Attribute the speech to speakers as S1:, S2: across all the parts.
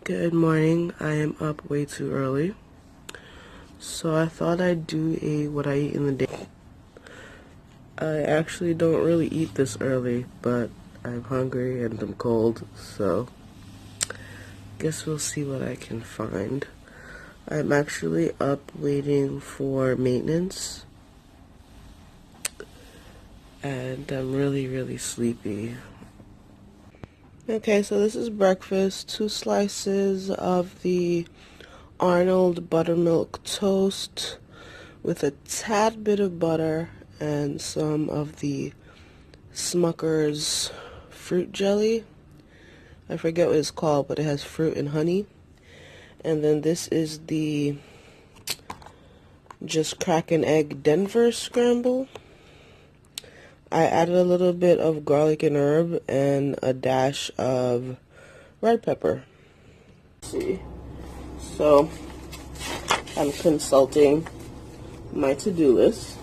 S1: Good morning. I am up way too early, so I thought I'd do a what I eat in the day. I actually don't really eat this early, but I'm hungry and I'm cold, so guess we'll see what I can find. I'm actually up waiting for maintenance, and I'm really sleepy. Okay, so this is breakfast. 2 slices of the Arnold buttermilk toast with a tad bit of butter and some of the Smucker's fruit jelly. I forget what it's called, but it has fruit and honey. And then this is the just crack an egg Denver scramble. I added a little bit of garlic and herb and a dash of red pepper. Let's see. So I'm consulting my to-do list.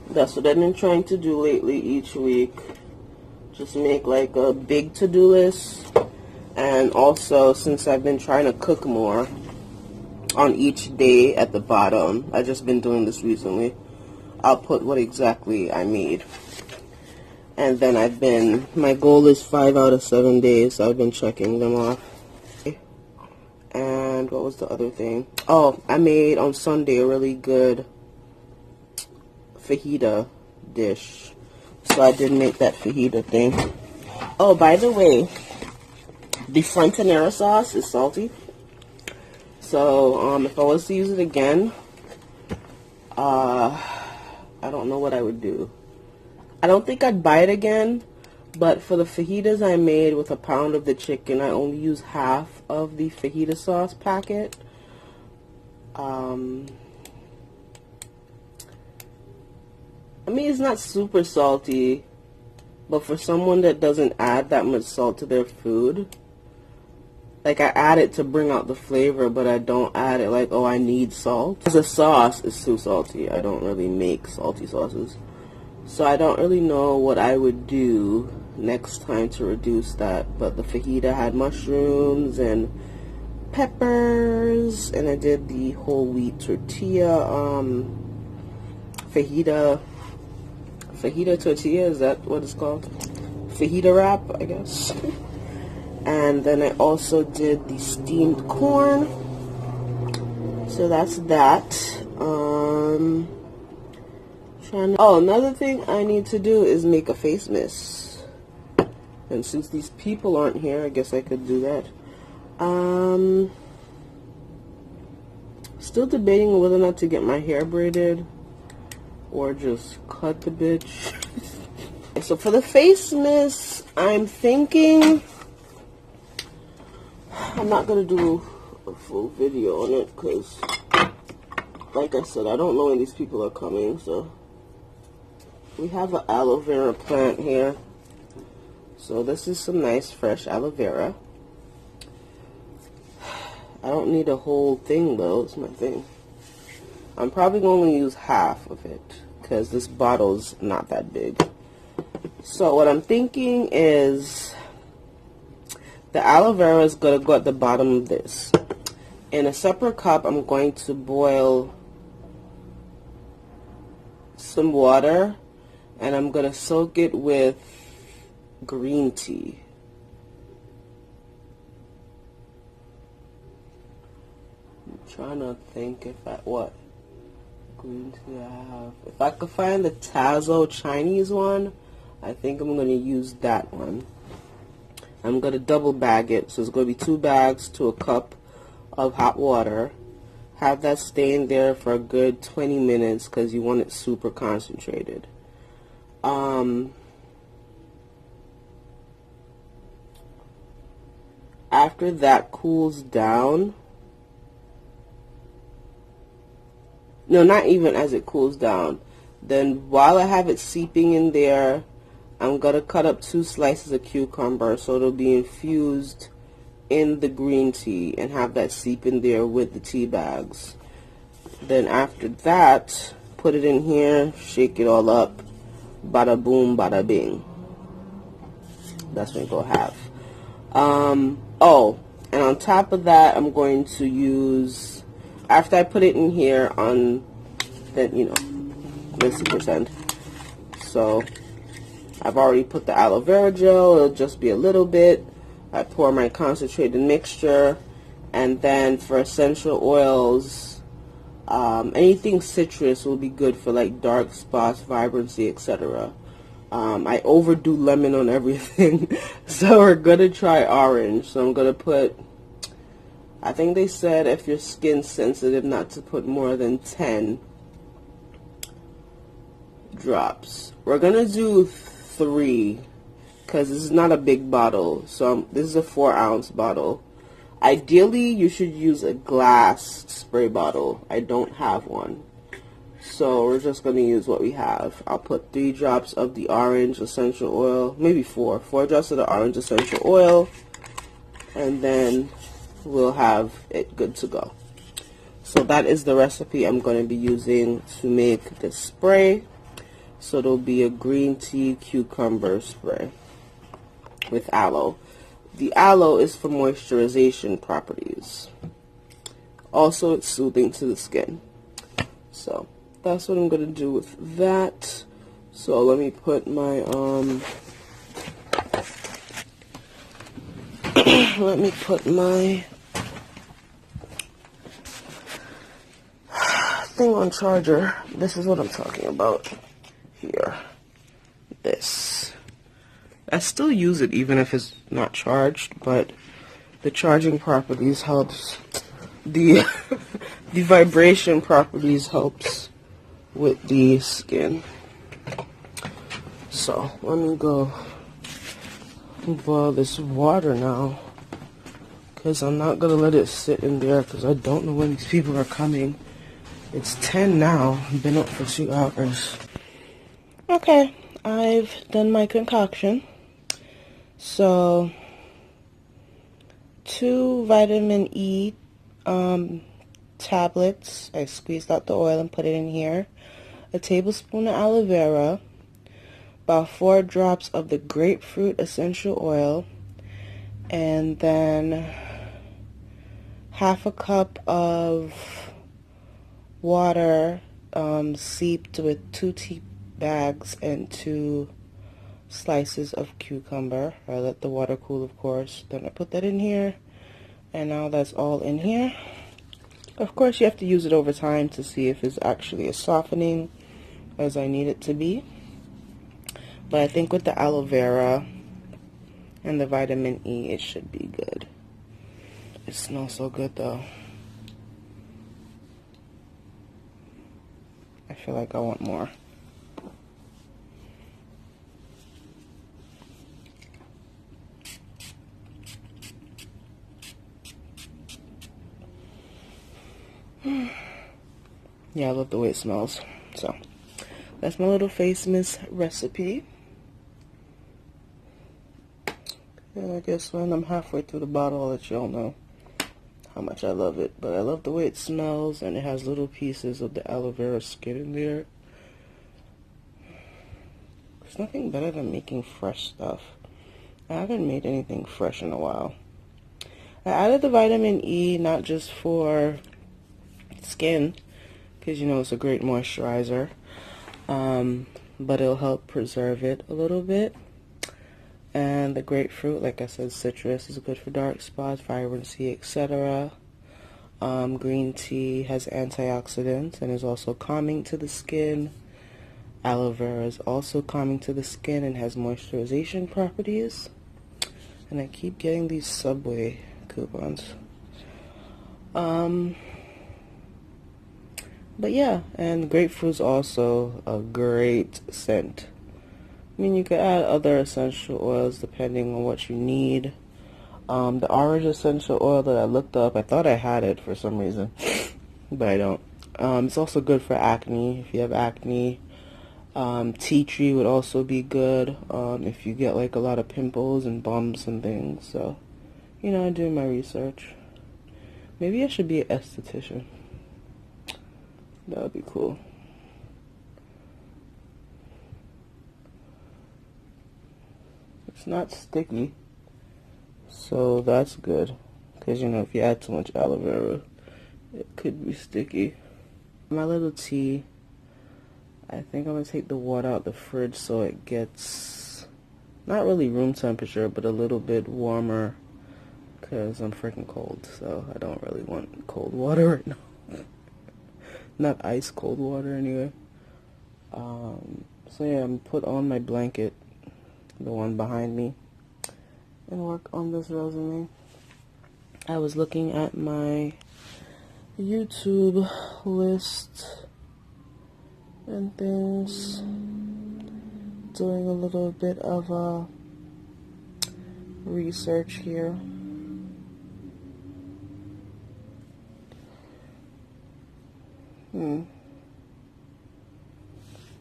S1: That's what I've been trying to do lately each week. Just make like a big to-do list. And also, since I've been trying to cook more on each day at the bottom, I've just been doing this recently, I'll put what exactly I made. And then my goal is 5 out of 7 days, so I've been checking them off. And what was the other thing? Oh, I made on Sunday a really good fajita dish. So I did make that fajita thing. Oh, by the way, the Frontanera sauce is salty. So, if I was to use it again, I don't know what I would do. I don't think I'd buy it again, but for the fajitas I made with a pound of the chicken, I only used half of the fajita sauce packet. I mean, it's not super salty, but for someone that doesn't add that much salt to their food, like, I add it to bring out the flavor, but I don't add it like, oh, I need salt. Because the sauce is too salty. I don't really make salty sauces. So I don't really know what I would do next time to reduce that. But the fajita had mushrooms and peppers. And I did the whole wheat tortilla fajita tortilla. Is that what it's called? Fajita wrap, I guess. And then I also did the steamed corn. So that's that. Another thing I need to do is make a face mist. And since these people aren't here, I guess I could do that. Still debating whether or not to get my hair braided or just cut the bitch. So for the face mist, I'm thinking I'm not going to do a full video on it because, like I said, I don't know when these people are coming. So we have an aloe vera plant here. So this is some nice fresh aloe vera. I don't need a whole thing though, it's my thing. I'm probably going to use half of it because this bottle's not that big. So what I'm thinking is the aloe vera is going to go at the bottom of this. In a separate cup, I'm going to boil some water, and I'm going to soak it with green tea. I'm trying to think what green tea I have. If I could find the Tazo Chinese one, I think I'm going to use that one. I'm going to double bag it, so it's going to be 2 bags to a cup of hot water. Have that stay in there for a good 20 minutes because you want it super concentrated. After that cools down, no, not even as it cools down, then while I have it seeping in there, I'm going to cut up 2 slices of cucumber so it'll be infused in the green tea and have that seep in there with the tea bags. Then after that, put it in here, shake it all up, bada boom, bada bing. That's what you're going to have. Oh, and on top of that, I'm going to use, after I put it in here on, then, you know, this percent. So I've already put the aloe vera gel. It'll just be a little bit. I pour my concentrated mixture, and then for essential oils, anything citrus will be good for like dark spots, vibrancy, etc. I overdo lemon on everything, so we're gonna try orange. So I'm gonna put, I think they said if your skin's sensitive not to put more than 10 drops. We're gonna do 3 because this is not a big bottle, so this is a 4-ounce bottle. Ideally you should use a glass spray bottle. I don't have one, so we're just going to use what we have. I'll put 3 drops of the orange essential oil, maybe 4 drops of the orange essential oil, and then we'll have it good to go. So that is the recipe I'm going to be using to make this spray. So it'll be a green tea cucumber spray with aloe. The aloe is for moisturization properties. Also, it's soothing to the skin. So that's what I'm going to do with that. So let me put my, let me put my thing on charger. This is what I'm talking about here. This. I still use it even if it's not charged, but the charging properties helps. The the vibration properties helps with the skin. So let me go boil this water now, because I'm not gonna let it sit in there because I don't know when these people are coming. It's 10 now. I've been up for 2 hours. Okay, I've done my concoction. So 2 vitamin E tablets. I squeezed out the oil and put it in here. A tablespoon of aloe vera. About 4 drops of the grapefruit essential oil. And then half a cup of water seeped with 2 tea bags and 2 slices of cucumber. I let the water cool, of course. Then I put that in here, and now that's all in here. Of course, you have to use it over time to see if it's actually as softening as I need it to be. But I think with the aloe vera and the vitamin E, it should be good. It smells so good, though. I feel like I want more. Yeah, I love the way it smells. So that's my little face mist recipe. And I guess when I'm halfway through the bottle, I'll let y'all know how much I love it. But I love the way it smells, and it has little pieces of the aloe vera skin in there. There's nothing better than making fresh stuff. I haven't made anything fresh in a while. I added the vitamin E not just for skin, because you know it's a great moisturizer, but it'll help preserve it a little bit. And the grapefruit, like I said, citrus is good for dark spots, vibrancy, etc. Green tea has antioxidants and is also calming to the skin. Aloe vera is also calming to the skin and has moisturization properties. And I keep getting these Subway coupons. But yeah, and grapefruit's also a great scent. I mean, you could add other essential oils depending on what you need. The orange essential oil that I looked up, I thought I had it for some reason, but I don't. It's also good for acne, if you have acne. Tea tree would also be good if you get like a lot of pimples and bumps and things. So, you know, I'm doing my research. Maybe I should be an esthetician. That would be cool. It's not sticky, so that's good, because, you know, if you add too much aloe vera, it could be sticky. My little tea, I think I'm going to take the water out the fridge so it gets, not really room temperature, but a little bit warmer, because I'm freaking cold, so I don't really want cold water right now. Not ice cold water anyway. So yeah, I'm put on my blanket, the one behind me, and work on this resume. I was looking at my YouTube list and things, doing a little bit of research here.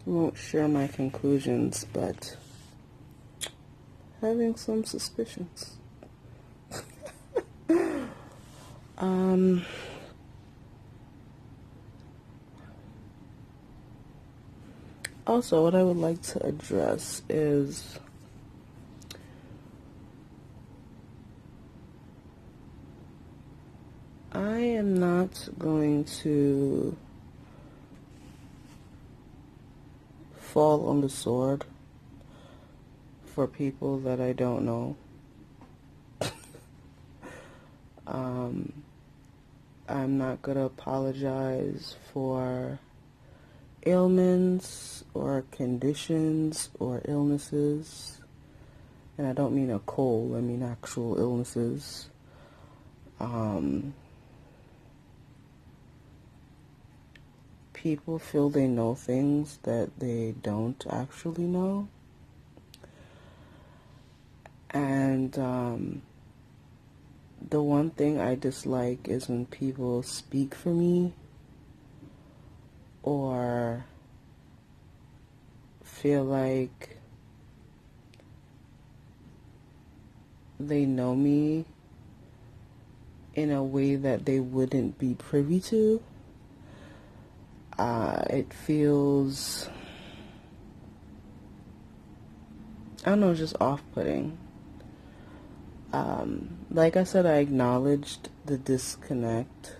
S1: Won't share my conclusions, but having some suspicions. Also, what I would like to address is I am not going to fall on the sword for people that I don't know. I'm not going to apologize for ailments or conditions or illnesses. And I don't mean a cold, I mean actual illnesses. People feel they know things that they don't actually know. And the one thing I dislike is when people speak for me or feel like they know me in a way that they wouldn't be privy to. It feels, I don't know, just off-putting. Like I said, I acknowledged the disconnect,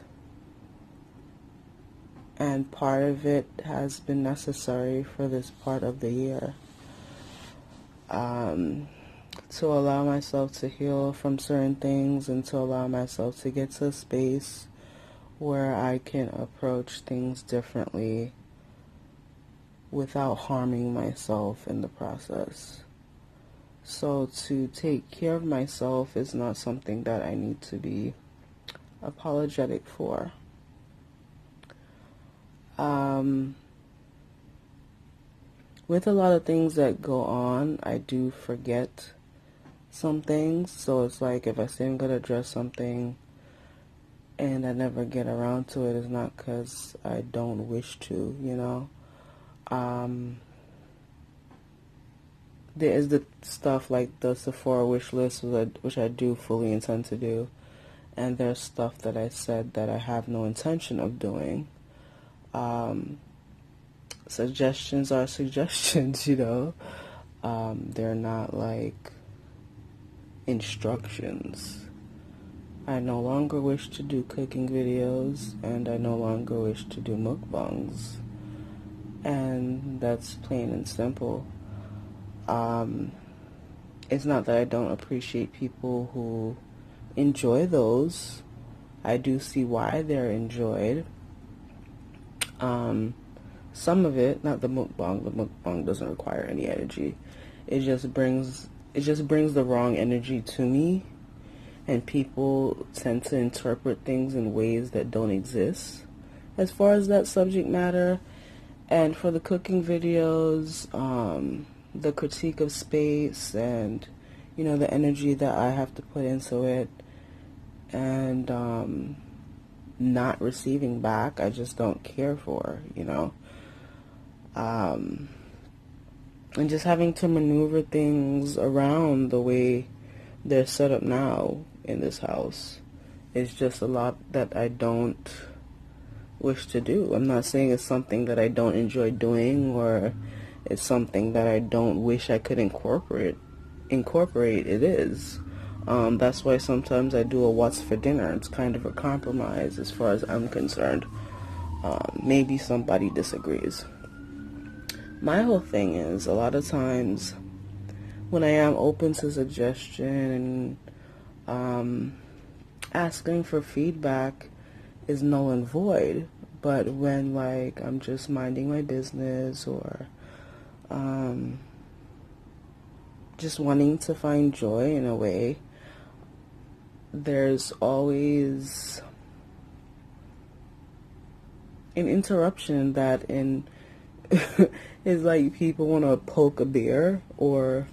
S1: and part of it has been necessary for this part of the year. To allow myself to heal from certain things and to allow myself to get to a space where I can approach things differently without harming myself in the process. So to take care of myself is not something that I need to be apologetic for. With a lot of things that go on, I do forget some things. So it's like if I say I'm going to address something and I never get around to it, it's not because I don't wish to, you know. There is the stuff like the Sephora wish list, which I do fully intend to do. And there's stuff that I said that I have no intention of doing. Suggestions are suggestions, you know. They're not like instructions. I no longer wish to do cooking videos, and I no longer wish to do mukbangs. And that's plain and simple. It's not that I don't appreciate people who enjoy those. I do see why they're enjoyed. Some of it, not the mukbang. The mukbang doesn't require any energy. It just brings the wrong energy to me, and people tend to interpret things in ways that don't exist as far as that subject matter. And for the cooking videos, the critique of space and, you know, the energy that I have to put into it, and not receiving back, I just don't care for, you know. And just having to maneuver things around the way they're set up now in this house is just a lot that I don't wish to do. I'm not saying it's something that I don't enjoy doing or it's something that I don't wish I could incorporate. It is. That's why sometimes I do a what's for dinner. It's kind of a compromise as far as I'm concerned. Maybe somebody disagrees. My whole thing is, a lot of times when I am open to suggestion and asking for feedback is null and void. But when, like, I'm just minding my business or just wanting to find joy in a way, there's always an interruption that is like people want to poke a bear, or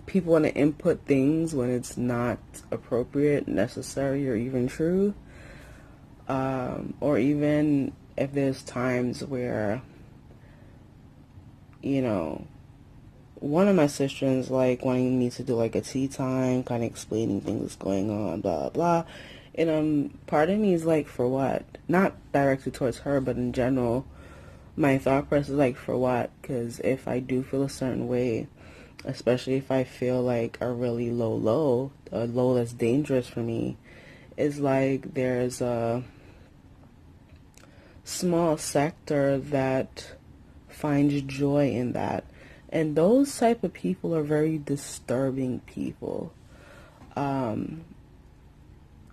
S1: people want to input things when it's not appropriate, necessary, or even true. Or even if there's times where, you know, one of my sisters like wanting me to do like a tea time, kind of explaining things that's going on, blah, blah. And part of me is like, for what? Not directed towards her, but in general, my thought process is like, for what? Because if I do feel a certain way, especially if I feel like a really low low, a low that's dangerous for me, is like there's a small sector that finds joy in that. And those type of people are very disturbing people.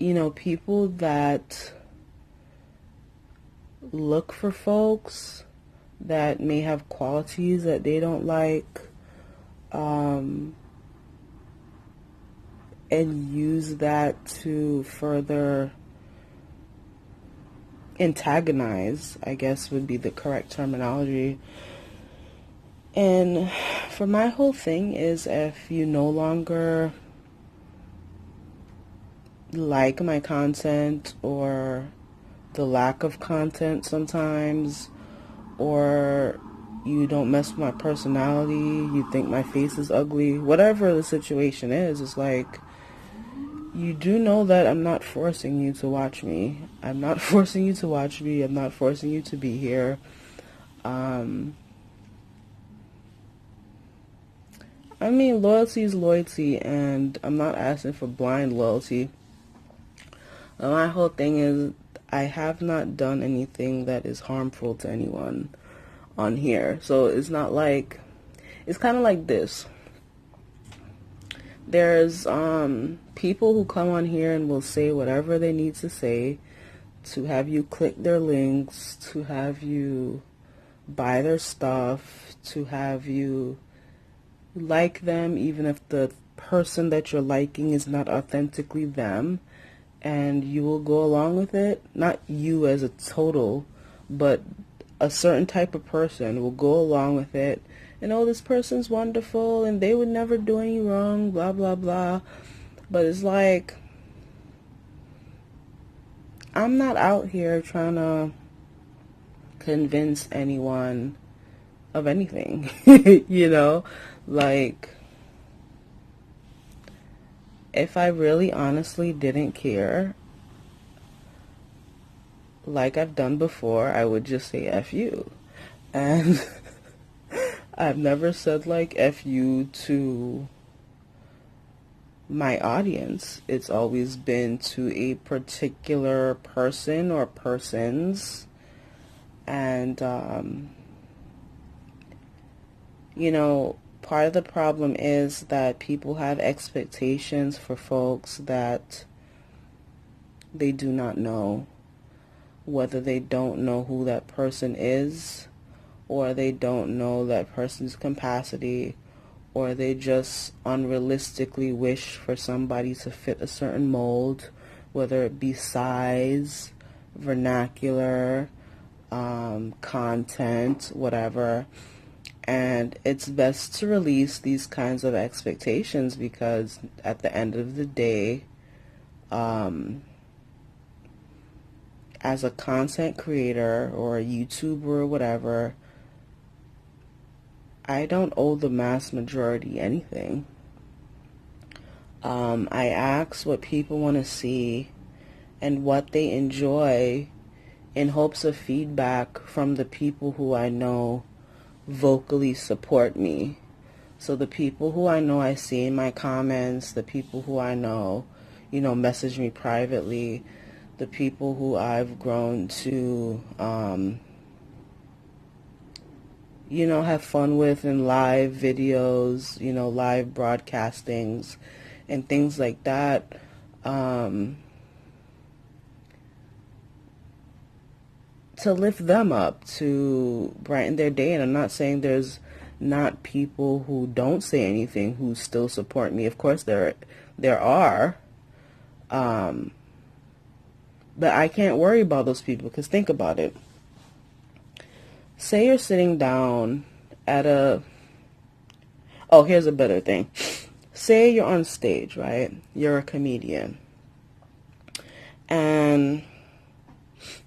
S1: You know, people that look for folks that may have qualities that they don't like, and use that to further antagonize, I guess would be the correct terminology. And for my whole thing is, if you no longer like my content, or the lack of content sometimes, or you don't mess with my personality, you think my face is ugly, whatever the situation is, it's like, you do know that I'm not forcing you to watch me. I'm not forcing you to watch me. I'm not forcing you to be here. I mean, loyalty is loyalty, and I'm not asking for blind loyalty. My whole thing is, I have not done anything that is harmful to anyone on here. So it's not like, it's kind of like this. There's people who come on here and will say whatever they need to say to have you click their links, to have you buy their stuff, to have you like them, even if the person that you're liking is not authentically them, and you will go along with it. Not you as a total, but a certain type of person will go along with it, and oh, this person's wonderful and they would never do any wrong, blah blah blah. But it's like, I'm not out here trying to convince anyone of anything. You know, like, if I really honestly didn't care, like I've done before, I would just say F you. And I've never said like F you to my audience. It's always been to a particular person or persons. And, you know, part of the problem is that people have expectations for folks that they do not know, whether they don't know who that person is, or they don't know that person's capacity, or they just unrealistically wish for somebody to fit a certain mold, whether it be size, vernacular, content, whatever. And it's best to release these kinds of expectations, because at the end of the day, as a content creator or a YouTuber or whatever, I don't owe the mass majority anything. I ask what people want to see and what they enjoy in hopes of feedback from the people who I know vocally support me. So the people who I know I see in my comments, the people who I know, you know, message me privately, the people who I've grown to, you know, have fun with in live videos, you know, live broadcastings and things like that. To lift them up, to brighten their day. And I'm not saying there's not people who don't say anything who still support me. Of course there are. But I can't worry about those people, because think about it. Say you're sitting down at a... Oh, here's a better thing. Say you're on stage, right? You're a comedian. And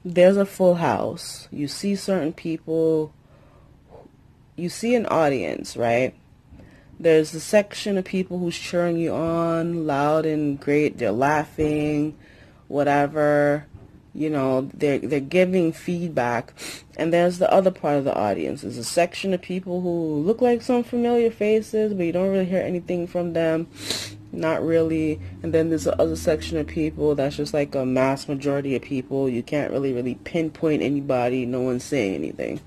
S1: there's a full house. You see certain people. You see an audience, right? There's a section of people who's cheering you on, loud and great. They're laughing, whatever. You know, they're giving feedback. And there's the other part of the audience. There's a section of people who look like some familiar faces, but you don't really hear anything from them. Not really. And then there's the other section of people that's just like a mass majority of people. You can't really pinpoint anybody. No one's saying anything.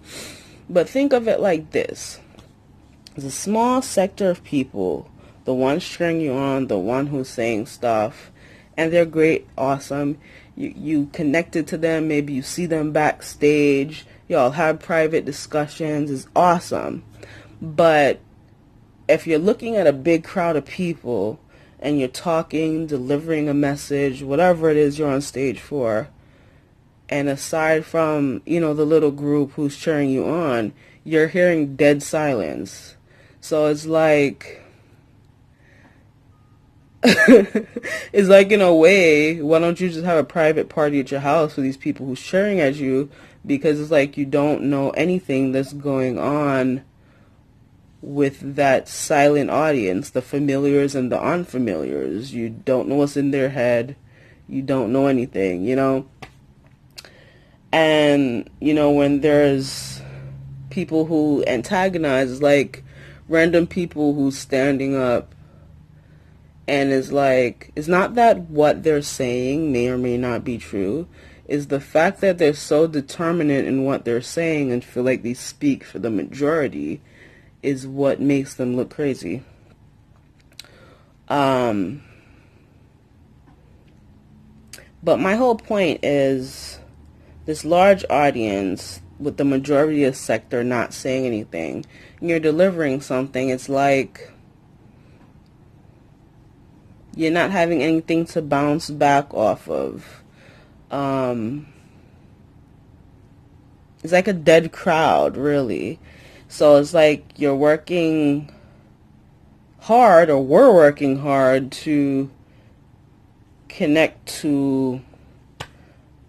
S1: But think of it like this. There's a small sector of people, the ones cheering you on, the one who's saying stuff, and they're great, awesome. You connected to them, maybe you see them backstage, y'all have private discussions, it's awesome. But if you're looking at a big crowd of people and you're talking, delivering a message, whatever it is you're on stage for, and aside from, you know, the little group who's cheering you on, you're hearing dead silence. So it's like, it's like, in a way, why don't you just have a private party at your house with these people who's cheering at you? Because it's like you don't know anything that's going on with that silent audience, the familiars and the unfamiliars. You don't know what's in their head. You don't know anything, you know? And, you know, when there's people who antagonize, like random people who's standing up, and is like, it's not that what they're saying may or may not be true, is the fact that they're so determinate in what they're saying and feel like they speak for the majority is what makes them look crazy. But my whole point is, this large audience with the majority of sector not saying anything, and you're delivering something, it's like you're not having anything to bounce back off of. It's like a dead crowd, really. So it's like you're working hard, or we're working hard to connect to,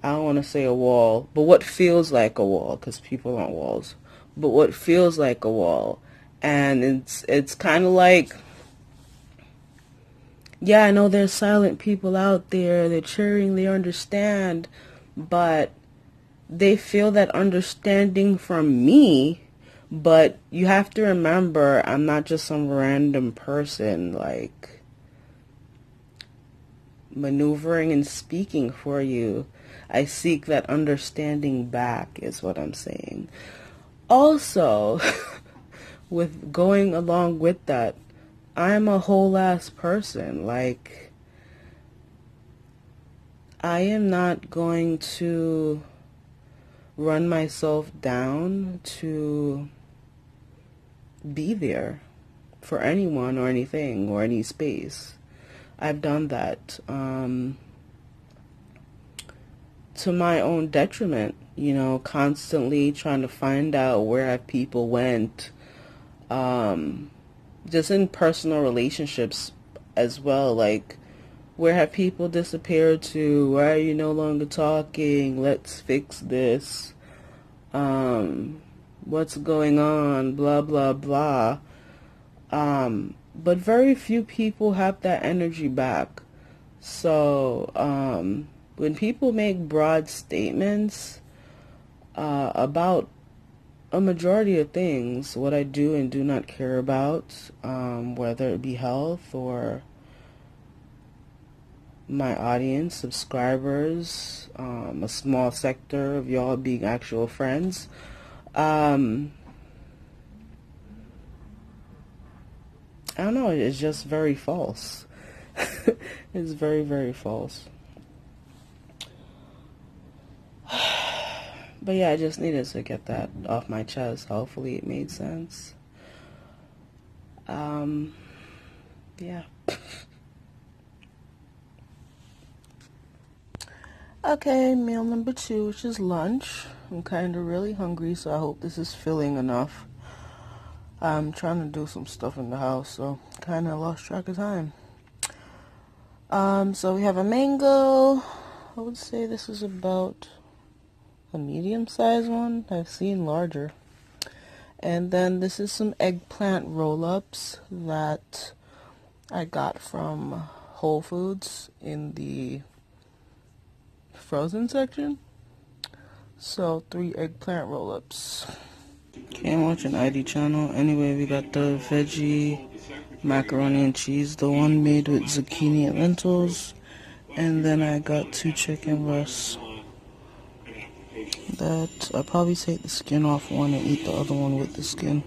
S1: I don't want to say a wall, but what feels like a wall, because people aren't walls, but what feels like a wall. And it's kind of like, yeah, I know there's silent people out there, they're cheering, they understand, but they feel that understanding from me. But you have to remember, I'm not just some random person, like, maneuvering and speaking for you. I seek that understanding back, is what I'm saying. Also, with going along with that, I'm a whole ass person. Like, I am not going to run myself down to be there for anyone or anything or any space. I've done that to my own detriment, you know, constantly trying to find out where have people went, just in personal relationships as well, like, where have people disappeared to? Why are you no longer talking? Let's fix this. What's going on? Blah, blah, blah. But very few people have that energy back. So, when people make broad statements about a majority of things, what I do and do not care about, whether it be health or my audience, subscribers, a small sector of y'all being actual friends. I don't know, it's just very false. It's very, very false. But yeah, I just needed to get that off my chest. Hopefully it made sense. Yeah. Okay, meal number 2, which is lunch. I'm kind of really hungry, so I hope this is filling enough. I'm trying to do some stuff in the house, so kind of lost track of time. So we have a mango. I would say this is about a medium-sized one. I've seen larger. And then this is some eggplant roll-ups that I got from Whole Foods in the frozen section. So 3 eggplant roll-ups. Okay, I'm watching ID channel. Anyway, we got the veggie macaroni and cheese, the one made with zucchini and lentils. And then I got 2 chicken breasts. That I'll probably take the skin off one and eat the other one with the skin.